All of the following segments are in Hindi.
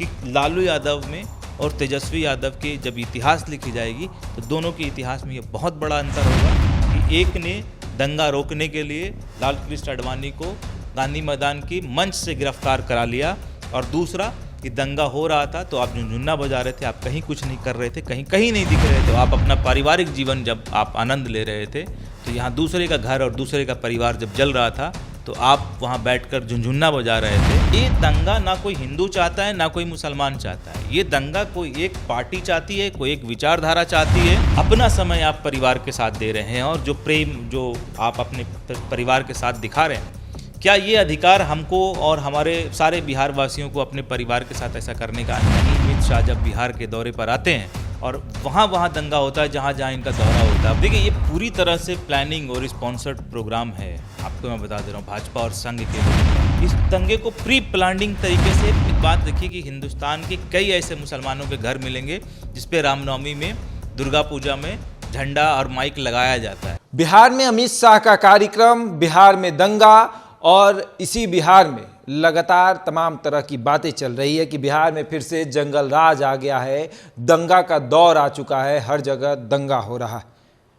कि लालू यादव में और तेजस्वी यादव के जब इतिहास लिखी जाएगी तो दोनों के इतिहास में ये बहुत बड़ा अंतर होगा कि एक ने दंगा रोकने के लिए लाल कृष्ण आडवाणी को गांधी मैदान की मंच से गिरफ्तार करा लिया, और दूसरा कि दंगा हो रहा था तो आप झुनझुन्ना बजा रहे थे, आप कहीं कुछ नहीं कर रहे थे, कहीं कहीं नहीं दिख रहे थे, आप अपना पारिवारिक जीवन जब आप आनंद ले रहे थे, तो यहाँ दूसरे का घर और दूसरे का परिवार जब जल रहा था तो आप वहाँ बैठकर झुनझुन्ना बजा रहे थे। ये दंगा ना कोई हिंदू चाहता है ना कोई मुसलमान चाहता है, ये दंगा कोई एक पार्टी चाहती है, कोई एक विचारधारा चाहती है। अपना समय आप परिवार के साथ दे रहे हैं और जो प्रेम जो आप अपने परिवार के साथ दिखा रहे हैं, क्या ये अधिकार हमको और हमारे सारे बिहार वासियों को अपने परिवार के साथ ऐसा करने का नहीं? अमित शाह जब बिहार के दौरे पर आते हैं और वहाँ दंगा होता है जहाँ जहाँ इनका दौरा होता है। देखिए, ये पूरी तरह से प्लानिंग और स्पॉन्सर्ड प्रोग्राम है, आपको मैं बता दे रहा हूँ, भाजपा और संघ के लोग इस दंगे को प्री प्लानिंग तरीके से। एक बात देखिए कि हिंदुस्तान के कई ऐसे मुसलमानों के घर मिलेंगे जिसपे रामनवमी में, दुर्गा पूजा में झंडा और माइक लगाया जाता है। बिहार में अमित शाह का कार्यक्रम, बिहार में दंगा, और इसी बिहार में लगातार तमाम तरह की बातें चल रही है कि बिहार में फिर से जंगल राज आ गया है, दंगा का दौर आ चुका है, हर जगह दंगा हो रहा है।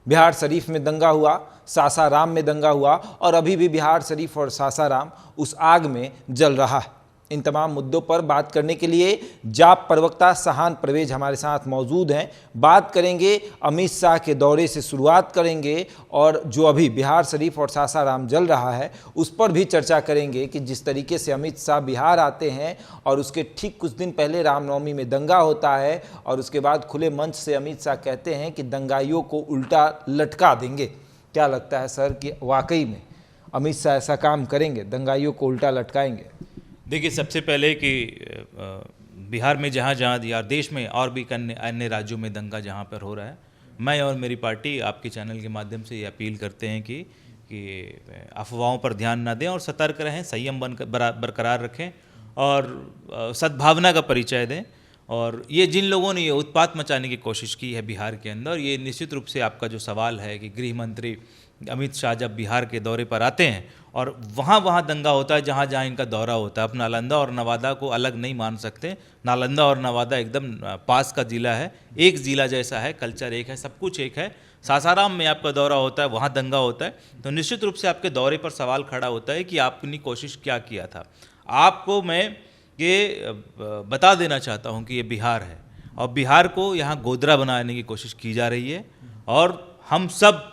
बिहार शरीफ में दंगा हुआ, सासाराम में दंगा हुआ, और अभी भी बिहार शरीफ और सासाराम उस आग में जल रहा है। इन तमाम मुद्दों पर बात करने के लिए जाप प्रवक्ता सहान परवेज हमारे साथ मौजूद हैं। बात करेंगे, अमित शाह के दौरे से शुरुआत करेंगे और जो अभी बिहार शरीफ और सासाराम जल रहा है उस पर भी चर्चा करेंगे कि जिस तरीके से अमित शाह बिहार आते हैं और उसके ठीक कुछ दिन पहले रामनवमी में दंगा होता है और उसके बाद खुले मंच से अमित शाह कहते हैं कि दंगाइयों को उल्टा लटका देंगे। क्या लगता है सर कि वाकई में अमित शाह ऐसा काम करेंगे, दंगाइयों को उल्टा लटकाएंगे? देखिए, सबसे पहले कि बिहार में जहाँ जहाँ या देश में और भी अन्य राज्यों में दंगा जहाँ पर हो रहा है, मैं और मेरी पार्टी आपके चैनल के माध्यम से ये अपील करते हैं कि अफवाहों पर ध्यान ना दें और सतर्क रहें, संयम बरकरार रखें और सद्भावना का परिचय दें। और ये जिन लोगों ने ये उत्पात मचाने की कोशिश की है बिहार के अंदर, ये निश्चित रूप से आपका जो सवाल है कि गृह मंत्री अमित शाह जब बिहार के दौरे पर आते हैं और वहाँ दंगा होता है जहाँ जहाँ इनका दौरा होता है, अब नालंदा और नवादा को अलग नहीं मान सकते। नालंदा और नवादा एकदम पास का ज़िला है, एक ज़िला जैसा है, कल्चर एक है, सब कुछ एक है। सासाराम में आपका दौरा होता है, वहाँ दंगा होता है, तो निश्चित रूप से आपके दौरे पर सवाल खड़ा होता है कि आपने कोशिश क्या किया था। आपको मैं ये बता देना चाहता हूँ कि ये बिहार है और बिहार को यहाँ गोदरा बनाने की कोशिश की जा रही है, और हम सब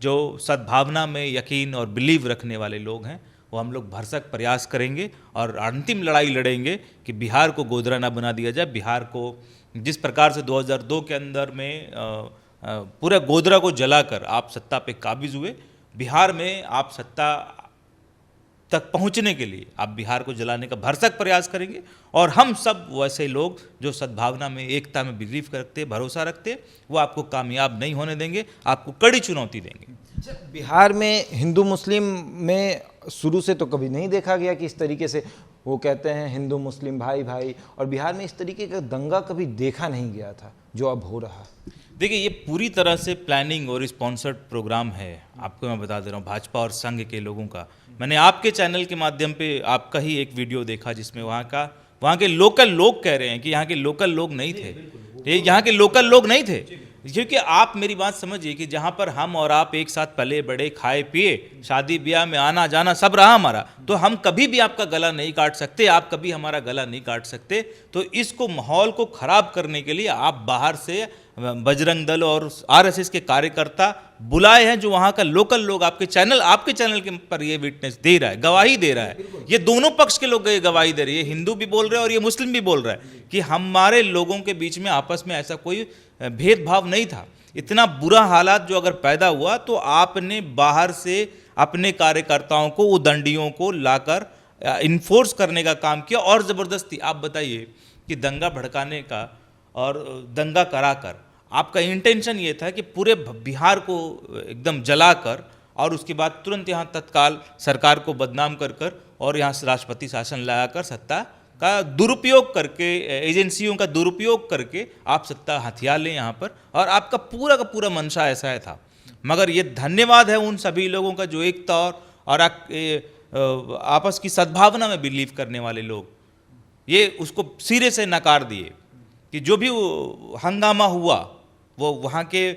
जो सद्भावना में यकीन और बिलीव रखने वाले लोग हैं वो हम लोग भरसक प्रयास करेंगे और अंतिम लड़ाई लड़ेंगे कि बिहार को गोदरा ना बना दिया जाए। बिहार को जिस प्रकार से 2002 के अंदर में पूरा गोदरा को जलाकर आप सत्ता पे काबिज हुए, बिहार में आप सत्ता तक पहुंचने के लिए आप बिहार को जलाने का भरसक प्रयास करेंगे। और हम सब वैसे लोग जो सद्भावना में, एकता में बिलीव करते, भरोसा रखते, वो आपको कामयाब नहीं होने देंगे, आपको कड़ी चुनौती देंगे। बिहार में हिंदू मुस्लिम में शुरू से तो कभी नहीं देखा गया कि इस तरीके से वो कहते हैं हिंदू मुस्लिम भाई भाई, और बिहार में इस तरीके का दंगा कभी देखा नहीं गया था जो अब हो रहा है। देखिए, ये पूरी तरह से प्लानिंग और स्पॉन्सर्ड प्रोग्राम है, आपको मैं बता दे रहा हूँ, भाजपा और संघ के लोगों का। मैंने आपके चैनल के माध्यम पे आपका ही एक वीडियो देखा जिसमें वहाँ के लोकल लोग कह रहे हैं कि यहाँ के लोकल लोग नहीं थे, ये यहाँ के लोकल लोग नहीं थे। क्योंकि आप मेरी बात समझिए कि जहाँ पर हम और आप एक साथ पले बड़े, खाए पिए, शादी ब्याह में आना जाना सब रहा हमारा, तो हम कभी भी आपका गला नहीं काट सकते, आप कभी हमारा गला नहीं काट सकते। तो इसको माहौल को खराब करने के लिए आप बाहर से बजरंग दल और आरएसएस के कार्यकर्ता बुलाए हैं, जो वहाँ का लोकल लोग आपके चैनल के पर ये विटनेस दे रहा है, गवाही दे रहा है। ये दोनों पक्ष के लोग ये गवाही दे रहे हैं, हिंदू भी बोल रहे हैं और ये मुस्लिम भी बोल रहा है कि हमारे लोगों के बीच में आपस में ऐसा कोई भेदभाव नहीं था। इतना बुरा हालात जो अगर पैदा हुआ तो आपने बाहर से अपने कार्यकर्ताओं को, उदंडियों को लाकर इन्फोर्स करने का काम किया और ज़बरदस्ती। आप बताइए कि दंगा भड़काने का और दंगा कराकर आपका इंटेंशन ये था कि पूरे बिहार को एकदम जलाकर और उसके बाद तुरंत यहाँ तत्काल सरकार को बदनाम कर और यहाँ राष्ट्रपति शासन लगाकर सत्ता का दुरुपयोग करके, एजेंसियों का दुरुपयोग करके आप सत्ता हथियार लें यहाँ पर, और आपका पूरा का पूरा मंशा ऐसा है था। मगर ये धन्यवाद है उन सभी लोगों का जो एकता और आपस की सद्भावना में बिलीव करने वाले लोग, ये उसको सिरे से नकार दिए कि जो भी वो हंगामा हुआ वो वहाँ के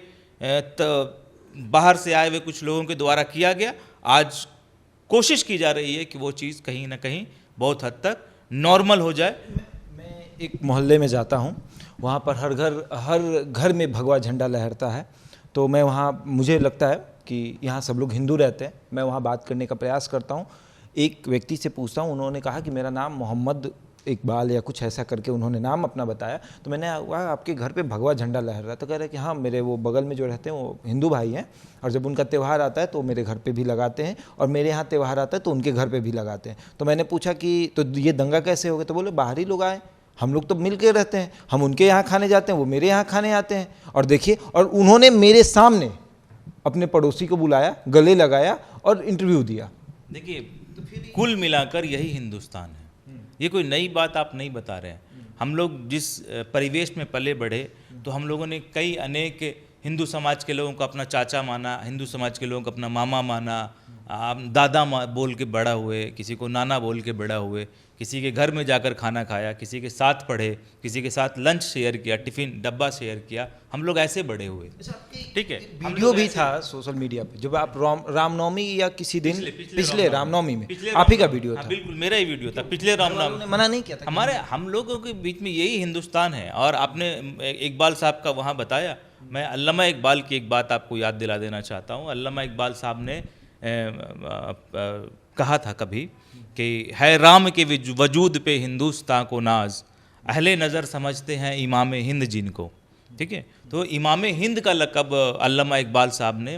बाहर से आए हुए कुछ लोगों के द्वारा किया गया। आज कोशिश की जा रही है कि वो चीज़ कहीं ना कहीं बहुत हद तक नॉर्मल हो जाए। मैं एक मोहल्ले में जाता हूँ, वहाँ पर हर घर में भगवा झंडा लहरता है। तो मैं वहाँ, मुझे लगता है कि यहाँ सब लोग हिंदू रहते हैं। मैं वहाँ बात करने का प्रयास करता हूँ, एक व्यक्ति से पूछता हूँ, उन्होंने कहा कि मेरा नाम मोहम्मद इकबाल या कुछ ऐसा करके उन्होंने नाम अपना बताया। तो मैंने कहा आपके घर पे भगवा झंडा लहर रहा है? तो कह रहे कि हाँ, मेरे वो बगल में जो रहते हैं वो हिंदू भाई हैं, और जब उनका त्यौहार आता है तो मेरे घर पे भी लगाते हैं, और मेरे यहाँ त्यौहार आता है तो उनके घर पे भी लगाते हैं। तो मैंने पूछा कि तो ये दंगा कैसे हो गया? तो बोले बाहरी लोग आए, हम लोग तो मिल के रहते हैं, हम उनके यहाँ खाने जाते हैं, वो मेरे यहाँ खाने आते हैं। और देखिए, और उन्होंने मेरे सामने अपने पड़ोसी को बुलाया, गले लगाया और इंटरव्यू दिया। देखिए, कुल मिलाकर यही हिंदुस्तान है। ये कोई नई बात आप नहीं बता रहे हैं। हम लोग जिस परिवेश में पले बढ़े, तो हम लोगों ने कई अनेक हिंदू समाज के लोगों को अपना चाचा माना, हिंदू समाज के लोगों को अपना मामा माना, दादा बोल के बड़ा हुए, किसी को नाना बोल के बड़ा हुए, किसी के घर में जाकर खाना खाया, किसी के साथ पढ़े, किसी के साथ लंच शेयर किया, टिफ़िन डब्बा शेयर किया। हम लोग ऐसे बड़े हुए, ठीक है। वीडियो भी था सोशल मीडिया पे, जब आप रामनवमी या किसी दिन पिछले रामनवमी में आप ही का वीडियो था। बिल्कुल मेरा ही वीडियो था, पिछले रामनवमी ने मना नहीं किया था। हमारे हम लोगों के बीच में यही हिंदुस्तान है। और आपने इकबाल साहब का वहाँ बताया, मैं अल्लामा इकबाल की एक बात आपको याद दिला देना चाहता हूँ। अल्लामा इकबाल साहब ने कहा था कभी कि है राम के वजूद पे हिंदुस्तान को नाज, अहले नज़र समझते हैं इमाम हिंद जिनको, ठीक है। तो इमाम हिंद का लक़ब अल्लामा इकबाल साहब ने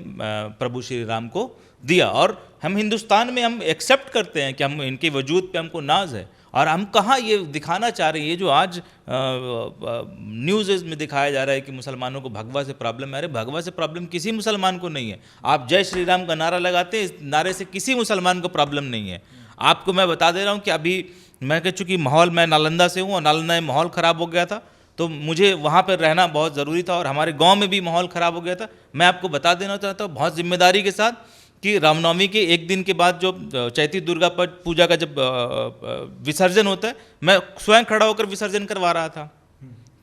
प्रभु श्री राम को दिया, और हम हिंदुस्तान में हम एक्सेप्ट करते हैं कि हम इनके वजूद पे हमको नाज है। और हम कहाँ ये दिखाना चाह रहे हैं, ये जो आज न्यूज़ में दिखाया जा रहा है कि मुसलमानों को भगवा से प्रॉब्लम है। अरे भगवा से प्रॉब्लम किसी मुसलमान को नहीं है। आप जय श्री राम का नारा लगाते हैं, इस नारे से किसी मुसलमान को प्रॉब्लम नहीं है। आपको मैं बता दे रहा हूँ कि अभी मैं कह चूँकि माहौल, मैं नालंदा से हूँ और नालंदा में माहौल ख़राब हो गया था, तो मुझे वहाँ पर रहना बहुत ज़रूरी था, और हमारे गाँव में भी माहौल ख़राब हो गया था। मैं आपको बता देना चाहता हूँ बहुत जिम्मेदारी के साथ कि रामनवमी के एक दिन के बाद जो चैती दुर्गा पूजा का जब विसर्जन होता है, मैं स्वयं खड़ा होकर विसर्जन करवा रहा था,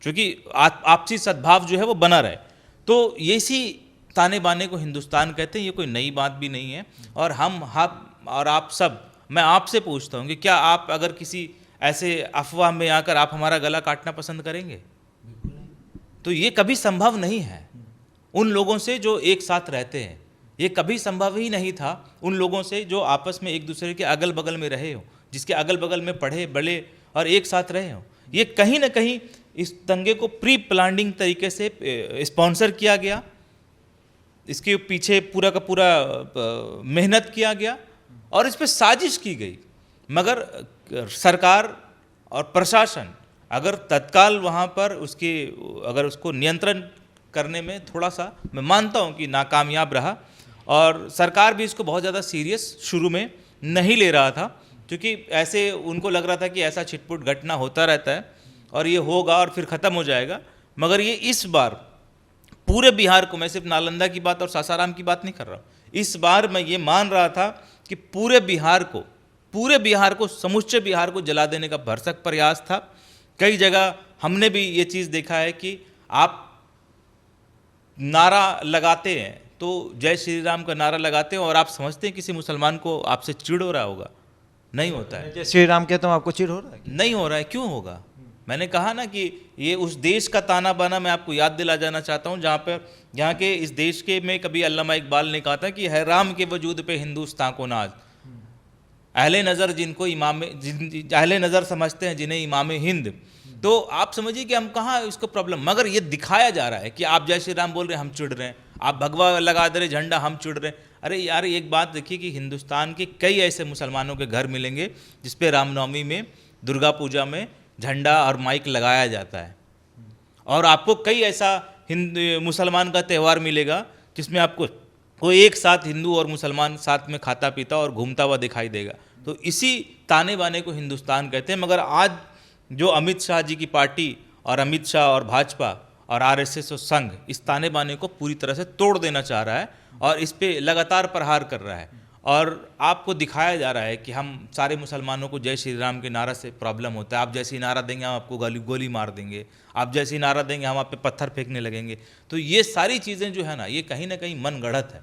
क्योंकि आपसी सद्भाव जो है वो बना रहे। तो ये इसी ताने बाने को हिंदुस्तान कहते हैं। ये कोई नई बात भी नहीं है। और हम और आप सब, मैं आपसे पूछता हूँ कि क्या आप अगर किसी ऐसे अफवाह में आकर आप हमारा गला काटना पसंद करेंगे? तो ये कभी संभव नहीं है। उन लोगों से जो एक साथ रहते हैं, ये कभी संभव ही नहीं था उन लोगों से जो आपस में एक दूसरे के अगल बगल में रहे हो, जिसके अगल बगल में पढ़े बड़े और एक साथ रहे हो। ये कहीं ना कहीं इस दंगे को प्री प्लानिंग तरीके से स्पॉन्सर किया गया, इसके पीछे पूरा का पूरा मेहनत किया गया और इस पर साजिश की गई। मगर सरकार और प्रशासन अगर तत्काल वहाँ पर अगर उसको नियंत्रण करने में थोड़ा सा, मैं मानता हूँ कि नाकामयाब रहा, और सरकार भी इसको बहुत ज़्यादा सीरियस शुरू में नहीं ले रहा था, क्योंकि ऐसे उनको लग रहा था कि ऐसा छिटपुट घटना होता रहता है और ये होगा और फिर ख़त्म हो जाएगा। मगर ये इस बार पूरे बिहार को, मैं सिर्फ नालंदा की बात और सासाराम की बात नहीं कर रहा हूँ, इस बार मैं ये मान रहा था कि पूरे बिहार को समूचे बिहार को जला देने का भरसक प्रयास था। कई जगह हमने भी ये चीज़ देखा है कि आप नारा लगाते हैं, तो जय श्री राम का नारा लगाते हैं और आप समझते हैं किसी मुसलमान को आपसे चिढ़ हो रहा होगा, नहीं होता है। जय श्री राम कहता हूँ, आपको चिढ़ हो रहा है? नहीं हो रहा है। क्यों होगा? मैंने कहा ना कि ये उस देश का ताना बाना मैं आपको याद दिला जाना चाहता हूँ, जहाँ के इस देश के में कभी अल्लामा इकबाल ने कहा था कि है राम के वजूद पे हिंदुस्तान को नाज, अहले नज़र अहले नज़र समझते हैं जिन्हें इमाम हिंद। तो आप समझिए कि हम कहाँ इसको प्रॉब्लम, मगर ये दिखाया जा रहा है कि आप जय श्री राम बोल रहे हैं, हम चिढ़ रहे हैं, आप भगवा लगा दे रहे झंडा, हम चिढ़ रहे हैं। अरे यार, एक बात देखिए कि हिंदुस्तान के कई ऐसे मुसलमानों के घर मिलेंगे जिस पे रामनवमी में, दुर्गा पूजा में झंडा और माइक लगाया जाता है, और आपको कई ऐसा मुसलमान का त्यौहार मिलेगा जिसमें आपको कोई एक साथ हिंदू और मुसलमान साथ में खाता पीता और घूमता हुआ दिखाई देगा। तो इसी ताने बाने को हिंदुस्तान कहते हैं। मगर आज जो अमित शाह जी की पार्टी और अमित शाह और भाजपा और आरएसएस और संघ इस ताने बाने को पूरी तरह से तोड़ देना चाह रहा है और इस पे लगातार प्रहार कर रहा है। और आपको दिखाया जा रहा है कि हम सारे मुसलमानों को जय श्री राम के नारा से प्रॉब्लम होता है, आप जैसी नारा देंगे हम आपको गोली मार देंगे, आप जैसी नारा देंगे हम आप पे पत्थर फेंकने लगेंगे। तो ये सारी चीज़ें जो है ना, ये कहीं ना कहीं मन गढ़ंत है,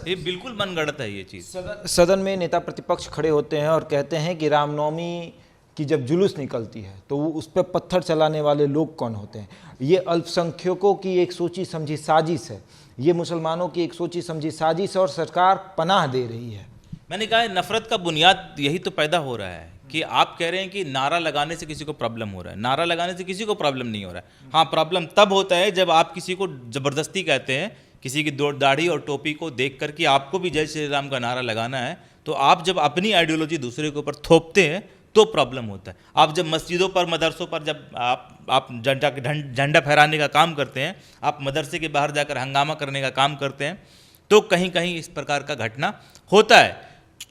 ये बिल्कुल मन गढ़ंत है ये चीज़। सदन में नेता प्रतिपक्ष खड़े होते हैं और कहते हैं कि रामनवमी की जब जुलूस निकलती है तो वो उस पर पत्थर चलाने वाले लोग कौन होते हैं? ये अल्पसंख्यकों की एक सोची समझी साजिश है, ये मुसलमानों की एक सोची समझी साजिश है और सरकार पनाह दे रही है। मैंने कहा नफरत का बुनियाद यही तो पैदा हो रहा है कि आप कह रहे हैं कि नारा लगाने से किसी को प्रॉब्लम हो रहा है। नारा लगाने से किसी को प्रॉब्लम नहीं हो रहा है। हाँ, प्रॉब्लम तब होता है जब आप किसी को ज़बरदस्ती कहते हैं, किसी की दाढ़ी और टोपी को देख कर कि आपको भी जय श्री राम का नारा लगाना है, तो आप जब अपनी आइडियोलॉजी दूसरे के ऊपर थोपते हैं तो प्रॉब्लम होता है। आप जब मस्जिदों पर, मदरसों पर जब आप झंडा फहराने का काम करते हैं, आप मदरसे के बाहर जाकर हंगामा करने का काम करते हैं, तो कहीं कहीं इस प्रकार का घटना होता है।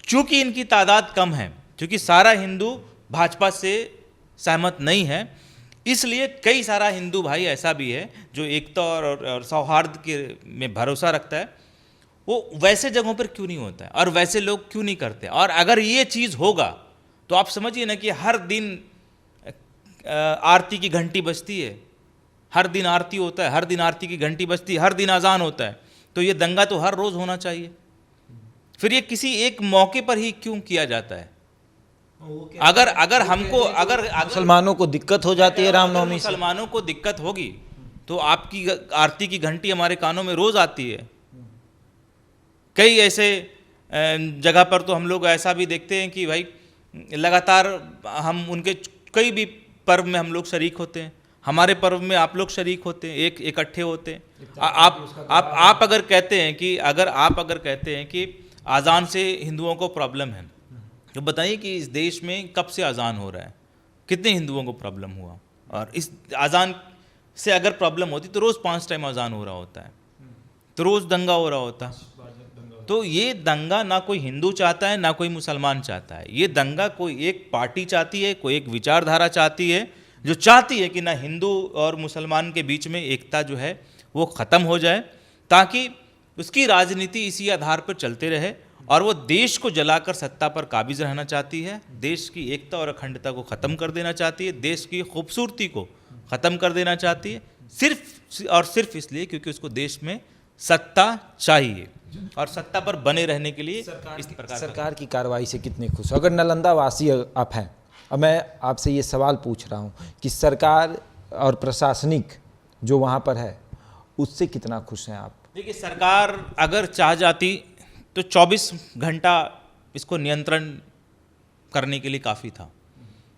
चूँकि इनकी तादाद कम है, क्योंकि सारा हिंदू भाजपा से सहमत नहीं है, इसलिए कई सारा हिंदू भाई ऐसा भी है जो एकता और सौहार्द के में भरोसा रखता है। वो वैसे जगहों पर क्यों नहीं होता है और वैसे लोग क्यों नहीं करते? और अगर ये चीज़ होगा तो आप समझिए ना कि हर दिन आरती की घंटी बजती है, हर दिन आरती होता है, हर दिन आरती की घंटी बजती है, हर दिन अजान होता है, तो ये दंगा तो हर रोज़ होना चाहिए। फिर ये किसी एक मौके पर ही क्यों किया जाता है? अगर हमको अगर मुसलमानों को दिक्कत हो जाती है रामनवमी से, मुसलमानों को दिक्कत होगी तो आपकी आरती की घंटी हमारे कानों में रोज आती है। कई ऐसे जगह पर तो हम लोग ऐसा भी देखते हैं कि भाई लगातार हम उनके कई भी पर्व में हम लोग शरीक होते हैं, हमारे पर्व में आप लोग शरीक होते हैं, एक इकट्ठे होते हैं। आप अगर कहते हैं कि आप अगर कहते हैं कि अजान से हिंदुओं को प्रॉब्लम है, तो बताइए कि इस देश में कब से अजान हो रहा है, कितने हिंदुओं को प्रॉब्लम हुआ? और इस अजान से अगर प्रॉब्लम होती तो रोज़ 5 टाइम अजान हो रहा होता है, तो रोज़ दंगा हो रहा होता। तो ये दंगा ना कोई हिंदू चाहता है ना कोई मुसलमान चाहता है, ये दंगा कोई एक पार्टी चाहती है, कोई एक विचारधारा चाहती है, जो चाहती है कि ना हिंदू और मुसलमान के बीच में एकता जो है वो ख़त्म हो जाए, ताकि उसकी राजनीति इसी आधार पर चलते रहे। और वो देश को जलाकर सत्ता पर काबिज रहना चाहती है, देश की एकता और अखंडता को ख़त्म कर देना चाहती है, देश की खूबसूरती को ख़त्म कर देना चाहती है, सिर्फ और सिर्फ इसलिए क्योंकि उसको देश में सत्ता चाहिए और सत्ता पर बने रहने के लिए इस प्रकार सरकार की कार्रवाई से कितने खुश? अगर नालंदा वासी आप हैं, अब मैं आपसे ये सवाल पूछ रहा हूँ कि सरकार और प्रशासनिक जो वहाँ पर है उससे कितना खुश हैं आप? देखिए, सरकार अगर चाह जाती तो 24 घंटा इसको नियंत्रण करने के लिए काफ़ी था।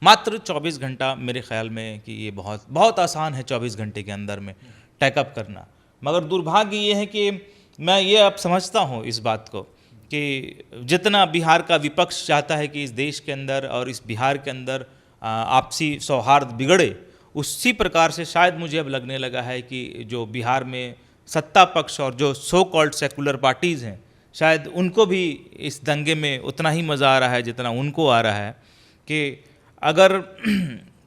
मात्र 24 घंटा मेरे ख्याल में कि ये बहुत बहुत आसान है 24 घंटे के अंदर में टैकअप करना। मगर दुर्भाग्य ये है कि मैं ये अब समझता हूँ इस बात को कि जितना बिहार का विपक्ष चाहता है कि इस देश के अंदर और इस बिहार के अंदर आपसी सौहार्द बिगड़े, उसी प्रकार से शायद मुझे अब लगने लगा है कि जो बिहार में सत्ता पक्ष और जो सो कॉल्ड सेकुलर पार्टीज़ हैं, शायद उनको भी इस दंगे में उतना ही मज़ा आ रहा है जितना उनको आ रहा है। कि अगर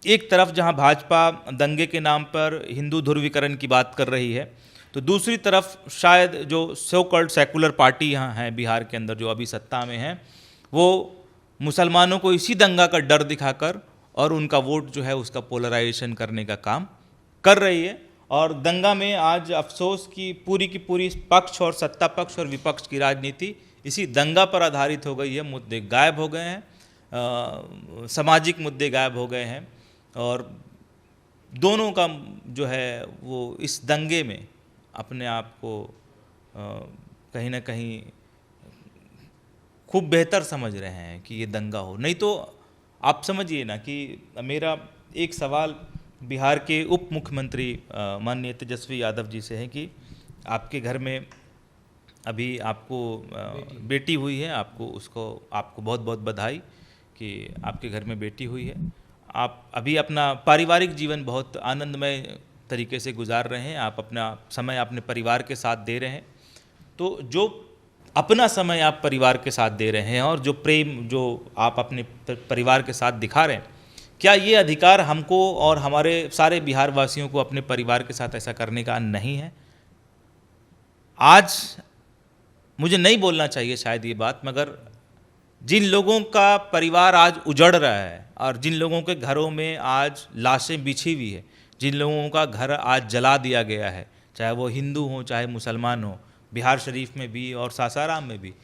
एक तरफ जहां भाजपा दंगे के नाम पर हिंदू ध्रुवीकरण की बात कर रही है, तो दूसरी तरफ शायद जो सो कॉल्ड सेकुलर पार्टी यहाँ हैं बिहार के अंदर जो अभी सत्ता में हैं, वो मुसलमानों को इसी दंगा का डर दिखाकर और उनका वोट जो है उसका पोलराइजेशन करने का काम कर रही है। और दंगा में आज अफसोस की पूरी पक्ष और सत्ता पक्ष और विपक्ष की राजनीति इसी दंगा पर आधारित हो गई है। मुद्दे गायब हो गए हैं, सामाजिक मुद्दे गायब हो गए हैं और दोनों का जो है वो इस दंगे में अपने आप को कहीं ना कहीं खूब बेहतर समझ रहे हैं कि ये दंगा हो। नहीं तो आप समझिए ना कि मेरा एक सवाल बिहार के उप मुख्यमंत्री माननीय तेजस्वी यादव जी से है कि आपके घर में अभी आपको बेटी हुई है, आपको बहुत बहुत बधाई कि आपके घर में बेटी हुई है। आप अभी अपना पारिवारिक जीवन बहुत आनंदमय तरीके से गुजार रहे हैं, आप अपना समय अपने परिवार के साथ दे रहे हैं। तो जो अपना समय आप परिवार के साथ दे रहे हैं और जो प्रेम जो आप अपने परिवार के साथ दिखा रहे हैं, क्या ये अधिकार हमको और हमारे सारे बिहार वासियों को अपने परिवार के साथ ऐसा करने का नहीं है? आज मुझे नहीं बोलना चाहिए शायद ये बात, मगर जिन लोगों का परिवार आज उजड़ रहा है और जिन लोगों के घरों में आज लाशें बिछी हुई है, जिन लोगों का घर आज जला दिया गया है, चाहे वो हिंदू हो चाहे मुसलमान हो, बिहार शरीफ में भी और सासाराम में भी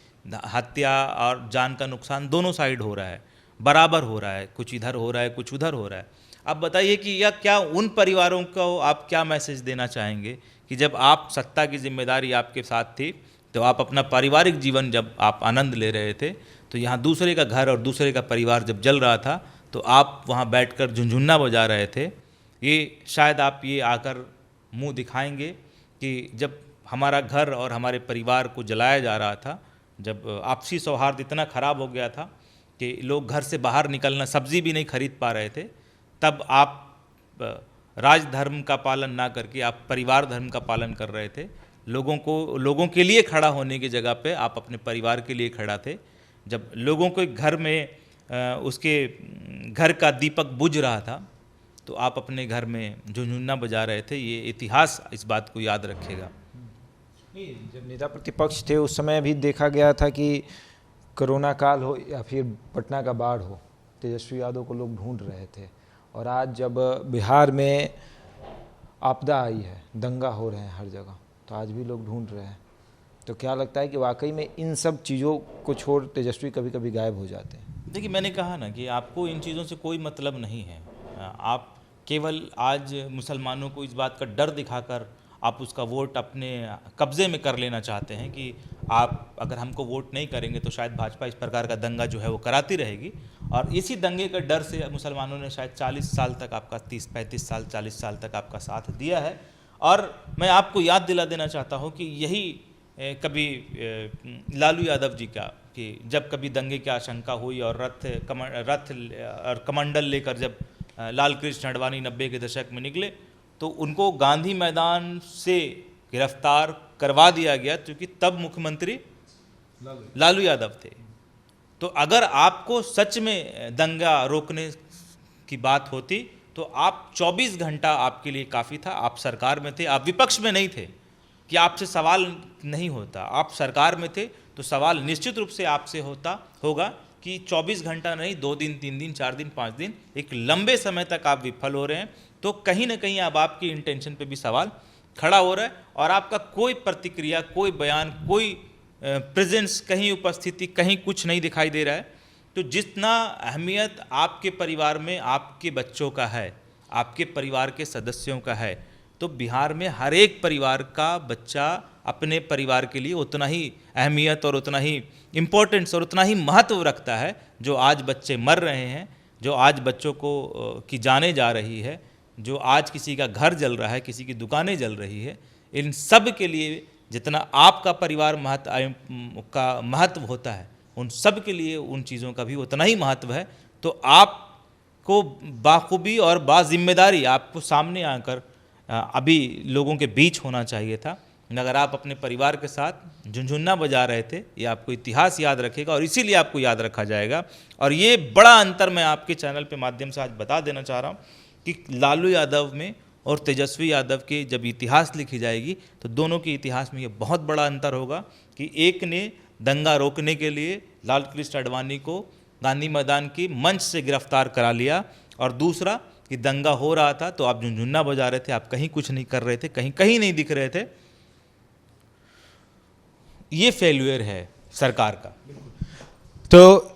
हत्या और जान का नुकसान दोनों साइड हो रहा है, बराबर हो रहा है, कुछ इधर हो रहा है कुछ उधर हो रहा है। अब बताइए कि यह क्या उन परिवारों को आप क्या मैसेज देना चाहेंगे कि जब आप सत्ता की जिम्मेदारी आपके साथ थी तो आप अपना पारिवारिक जीवन जब आप आनंद ले रहे थे, तो यहाँ दूसरे का घर और दूसरे का परिवार जब जल रहा था तो आप वहाँ बैठकर झुनझुन्ना बजा रहे थे। ये शायद आप ये आकर मुंह दिखाएंगे कि जब हमारा घर और हमारे परिवार को जलाया जा रहा था, जब आपसी सौहार्द इतना ख़राब हो गया था कि लोग घर से बाहर निकलना, सब्ज़ी भी नहीं खरीद पा रहे थे, तब आप राजधर्म का पालन ना करके आप परिवार धर्म का पालन कर रहे थे। लोगों के लिए खड़ा होने की जगह पे आप अपने परिवार के लिए खड़ा थे। जब लोगों के घर में उसके घर का दीपक बुझ रहा था तो आप अपने घर में झुनझुन्ना बजा रहे थे। ये इतिहास इस बात को याद रखेगा। जब नेता प्रतिपक्ष थे उस समय भी देखा गया था कि कोरोना काल हो या फिर पटना का बाढ़ हो, तेजस्वी यादव को लोग ढूंढ रहे थे। और आज जब बिहार में आपदा आई है, दंगा हो रहे हैं हर जगह, तो आज भी लोग ढूंढ रहे हैं। तो क्या लगता है कि वाकई में इन सब चीज़ों को छोड़ तेजस्वी कभी कभी गायब हो जाते हैं? देखिए, मैंने कहा ना कि आपको इन चीज़ों से कोई मतलब नहीं है। आप केवल आज मुसलमानों को इस बात का डर दिखाकर आप उसका वोट अपने कब्ज़े में कर लेना चाहते हैं कि आप अगर हमको वोट नहीं करेंगे तो शायद भाजपा इस प्रकार का दंगा जो है वो कराती रहेगी। और इसी दंगे के डर से मुसलमानों ने शायद 40 साल तक आपका 30-35 साल 40 साल तक आपका साथ दिया है। और मैं आपको याद दिला देना चाहता हूँ कि यही कभी लालू यादव जी का कि जब कभी दंगे की आशंका हुई और रथ और कमंडल लेकर जब लाल कृष्ण अडवाणी 90 के दशक में निकले तो उनको गांधी मैदान से गिरफ्तार करवा दिया गया, क्योंकि तब मुख्यमंत्री लालू यादव थे। तो अगर आपको सच में दंगा रोकने की बात होती तो आप 24 घंटा आपके लिए काफ़ी था। आप सरकार में थे, आप विपक्ष में नहीं थे कि आपसे सवाल नहीं होता। आप सरकार में थे तो सवाल निश्चित रूप से आपसे होगा कि 24 घंटा नहीं, 2 दिन 3 दिन 4 दिन 5 दिन, एक लंबे समय तक आप विफल हो रहे हैं। तो कहीं ना कहीं अब आपकी इंटेंशन पे भी सवाल खड़ा हो रहा है और आपका कोई प्रतिक्रिया, कोई बयान, कोई प्रेजेंस, कहीं उपस्थिति, कहीं कुछ नहीं दिखाई दे रहा है। तो जितना अहमियत आपके परिवार में आपके बच्चों का है, आपके परिवार के सदस्यों का है, तो बिहार में हर एक परिवार का बच्चा अपने परिवार के लिए उतना ही अहमियत और उतना ही इम्पोर्टेंस और उतना ही महत्व रखता है। जो आज बच्चे मर रहे हैं, जो आज बच्चों को की जाने जा रही है, जो आज किसी का घर जल रहा है, किसी की दुकानें जल रही है, इन सब के लिए जितना आपका परिवार महत्व होता है, उन सब के लिए उन चीज़ों का भी उतना ही महत्व है। तो आपको बाखूबी और बाजिम्मेदारी आपको सामने आकर अभी लोगों के बीच होना चाहिए था। अगर आप अपने परिवार के साथ झुनझुन्ना बजा रहे थे, ये आपको इतिहास याद रखेगा और इसीलिए आपको याद रखा जाएगा। और ये बड़ा अंतर मैं आपके चैनल पे माध्यम से आज बता देना चाह रहा हूँ कि लालू यादव में और तेजस्वी यादव के जब इतिहास लिखी जाएगी तो दोनों के इतिहास में ये बहुत बड़ा अंतर होगा कि एक ने दंगा रोकने के लिए लाल कृष्ण अडवाणी को गांधी मैदान की मंच से गिरफ्तार करा लिया और दूसरा कि दंगा हो रहा था तो आप झुनझुन्ना बजा रहे थे, आप कहीं कुछ नहीं कर रहे थे, कहीं नहीं दिख रहे थे। ये फेल्यूर है सरकार का। तो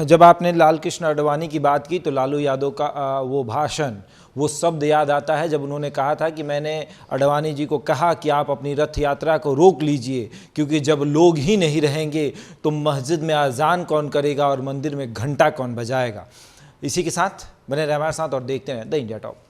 जब आपने लाल कृष्ण अडवाणी की बात की तो लालू यादव का वो भाषण, वो शब्द याद आता है जब उन्होंने कहा था कि मैंने अडवाणी जी को कहा कि आप अपनी रथ यात्रा को रोक लीजिए, क्योंकि जब लोग ही नहीं रहेंगे तो मस्जिद में अजान कौन करेगा और मंदिर में घंटा कौन बजाएगा। इसी के साथ बने रहे हमारे साथ और देखते हैं द इंडिया टॉप।